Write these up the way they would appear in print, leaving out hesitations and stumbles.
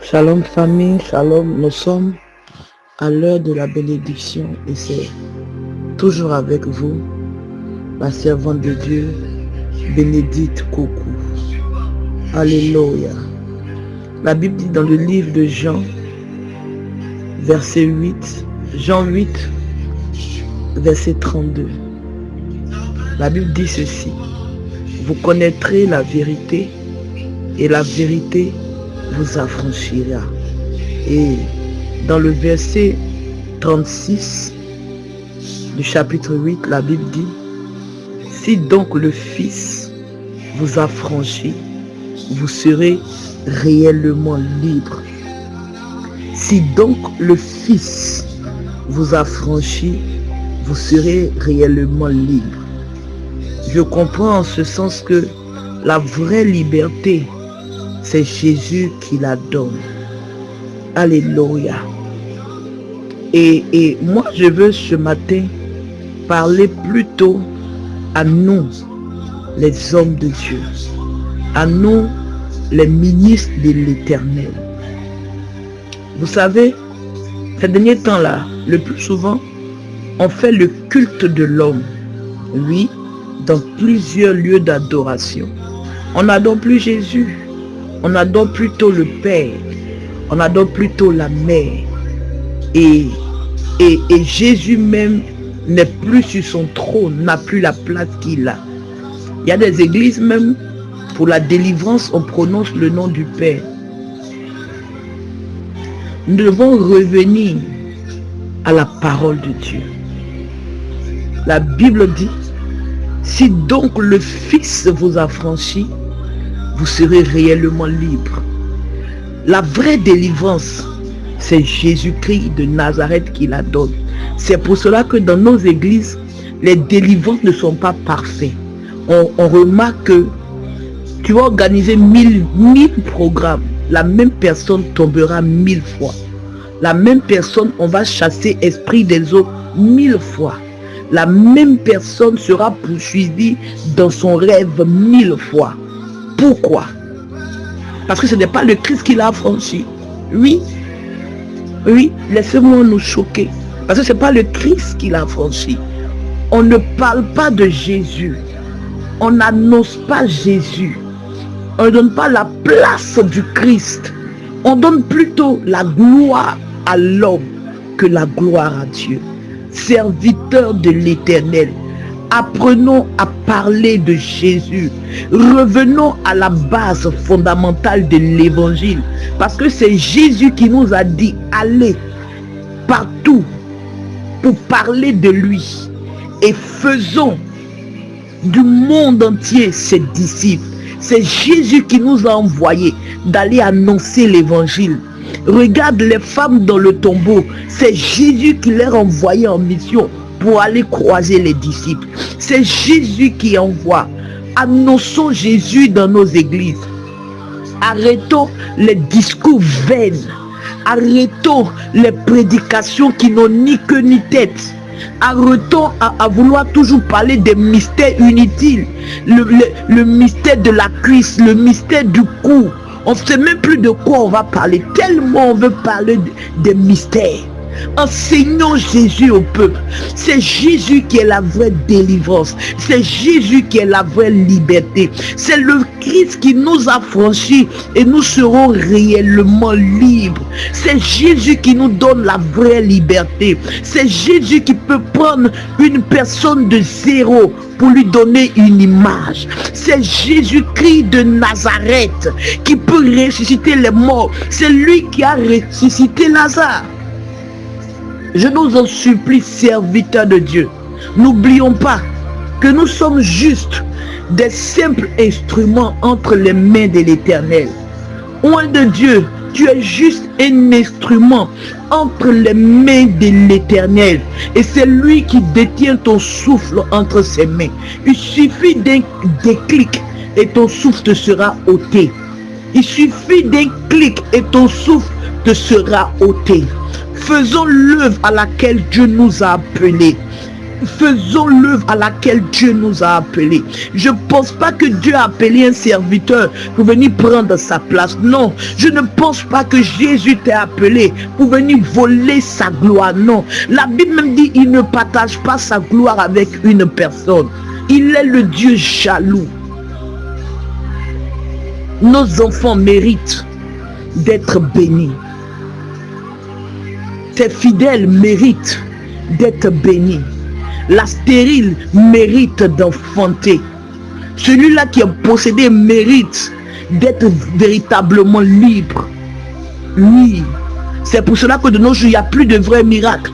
Shalom famille, shalom, nous sommes à l'heure de la bénédiction et c'est toujours avec vous, la servante de Dieu, Bénédicte Coucou. Alléluia. La Bible dit dans le livre de Jean, verset 8, Jean 8, verset 32. La Bible dit ceci: vous connaîtrez la vérité et la vérité vous affranchira. Et dans le verset 36 du chapitre 8, la Bible dit: si donc le Fils vous affranchit, vous serez réellement libre. Si donc le Fils vous affranchit, vous serez réellement libre. Je comprends en ce sens que la vraie liberté, c'est Jésus qui la donne. Alléluia. Et moi, je veux ce matin parler plutôt à nous, les hommes de Dieu, à nous, les ministres de l'Éternel. Vous savez, ces derniers temps-là, le plus souvent, on fait le culte de l'homme. Oui, dans plusieurs lieux d'adoration. On n'adore plus Jésus. On adore plutôt le Père. On adore plutôt la Mère. Et Jésus même n'est plus sur son trône, n'a plus la place qu'il a. Il y a des églises même, pour la délivrance, on prononce le nom du Père. Nous devons revenir à la parole de Dieu. La Bible dit: si donc le Fils vous affranchit, vous serez réellement libre. La vraie délivrance, c'est Jésus-Christ de Nazareth qui la donne. C'est pour cela que dans nos églises, les délivrances ne sont pas parfaites. On remarque que tu vas organiser 1000 programmes, la même personne tombera 1000 fois. La même personne, on va chasser esprit des eaux 1000 fois. La même personne sera poursuivie dans son rêve 1000 fois. Pourquoi? Parce que ce n'est pas le Christ qui l'a affranchi. Oui, laissez-moi nous choquer. Parce que ce n'est pas le Christ qui l'a affranchi. On ne parle pas de Jésus. On n'annonce pas Jésus. On ne donne pas la place du Christ. On donne plutôt la gloire à l'homme que la gloire à Dieu. Serviteurs de l'Éternel, apprenons à parler de Jésus. Revenons à la base fondamentale de l'évangile. Parce que c'est Jésus qui nous a dit: allez partout pour parler de lui. Et faisons du monde entier ses disciples. C'est Jésus qui nous a envoyés d'aller annoncer l'évangile. Regarde les femmes dans le tombeau. C'est Jésus qui les a envoyées en mission pour aller croiser les disciples. C'est Jésus qui envoie. Annonçons Jésus dans nos églises. Arrêtons les discours vains. Arrêtons les prédications qui n'ont ni queue ni tête. Arrêtons à vouloir toujours parler des mystères inutiles. Le mystère de la cuisse, le mystère du cou. On ne sait même plus de quoi on va parler, tellement on veut parler des mystères. Enseignons Jésus au peuple. C'est Jésus qui est la vraie délivrance. C'est Jésus qui est la vraie liberté. C'est le Christ qui nous a franchis et nous serons réellement libres. C'est Jésus qui nous donne la vraie liberté. C'est Jésus qui peut prendre une personne de zéro pour lui donner une image. C'est Jésus-Christ de Nazareth qui peut ressusciter les morts. C'est lui qui a ressuscité Lazare. Je nous en supplie, serviteurs de Dieu, n'oublions pas que nous sommes juste des simples instruments entre les mains de l'Éternel. Loin de Dieu, tu es juste un instrument entre les mains de l'Éternel. Et c'est lui qui détient ton souffle entre ses mains. Il suffit d'un déclic et ton souffle te sera ôté. Il suffit d'un clic et ton souffle te sera ôté. Faisons l'œuvre à laquelle Dieu nous a appelés. faisons l'œuvre à laquelle Dieu nous a appelés. Je ne pense pas que Dieu a appelé un serviteur pour venir prendre sa place. Non, je ne pense pas que Jésus t'a appelé pour venir voler sa gloire. Non, la Bible même dit il ne partage pas sa gloire avec une personne. Il est le Dieu jaloux. Nos enfants méritent d'être bénis. Tes fidèles méritent d'être bénis. La stérile mérite d'enfanter. Celui-là qui est possédé mérite d'être véritablement libre. Oui, c'est pour cela que de nos jours, il n'y a plus de vrais miracles.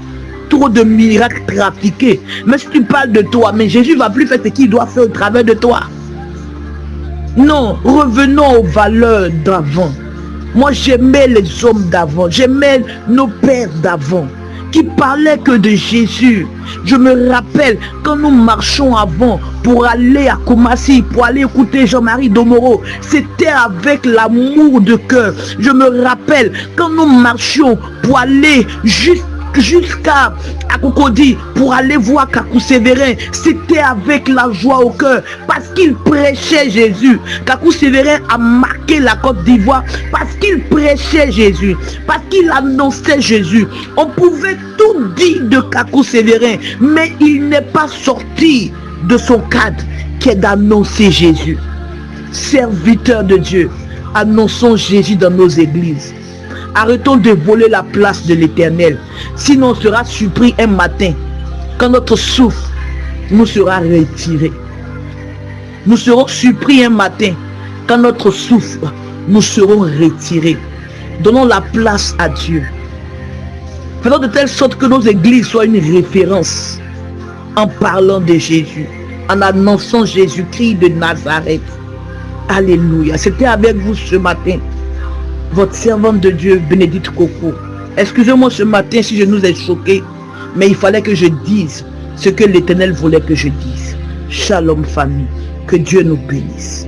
Trop de miracles trafiqués. Mais si tu parles de toi, mais Jésus ne va plus faire ce qu'il doit faire au travers de toi. Non, revenons aux valeurs d'avant. Moi, j'aimais les hommes d'avant. J'aimais nos pères d'avant qui parlaient que de Jésus. Je me rappelle quand nous marchons avant pour aller à Koumassi, pour aller écouter Jean-Marie Domoro, c'était avec l'amour de cœur. Je me rappelle quand nous marchions pour aller jusqu'à Cocody pour aller voir Kakou Sévérin, c'était avec la joie au cœur parce qu'il prêchait Jésus. Kakou Sévérin a marqué la Côte d'Ivoire parce qu'il prêchait Jésus, parce qu'il annonçait Jésus. On pouvait tout dire de Kakou Sévérin, mais il n'est pas sorti de son cadre qui est d'annoncer Jésus. Serviteurs de Dieu, annonçons Jésus dans nos églises. Arrêtons de voler la place de l'Éternel. Sinon on sera surpris un matin quand notre souffle nous sera retiré. Nous serons surpris un matin quand notre souffle nous serons retirés. Donnons la place à Dieu. Faisons de telle sorte que nos églises soient une référence en parlant de Jésus, en annonçant Jésus-Christ de Nazareth. Alléluia. C'était avec vous ce matin votre servante de Dieu, Bénédicte Coco. Excusez-moi ce matin si je nous ai choqués, mais il fallait que je dise ce que l'Éternel voulait que je dise. Shalom famille, que Dieu nous bénisse.